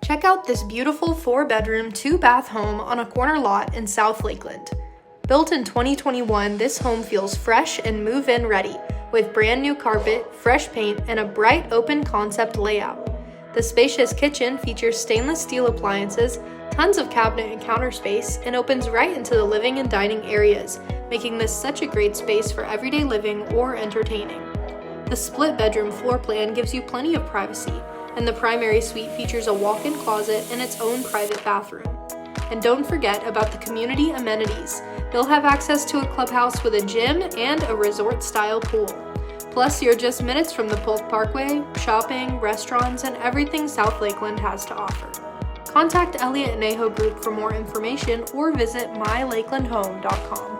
Check out this beautiful 4-bedroom, 2-bath home on a corner lot in South Lakeland. Built in 2021, this home feels fresh and move-in ready, with brand new carpet, fresh paint, and a bright open concept layout. The spacious kitchen features stainless steel appliances, tons of cabinet and counter space, and opens right into the living and dining areas, making this such a great space for everyday living or entertaining. The split bedroom floor plan gives you plenty of privacy, and the primary suite features a walk-in closet and its own private bathroom. And don't forget about the community amenities. You'll have access to a clubhouse with a gym and a resort-style pool. Plus, you're just minutes from the Polk Parkway, shopping, restaurants, and everything South Lakeland has to offer. Contact Elliott and Eijo Group for more information or visit mylakelandhome.com.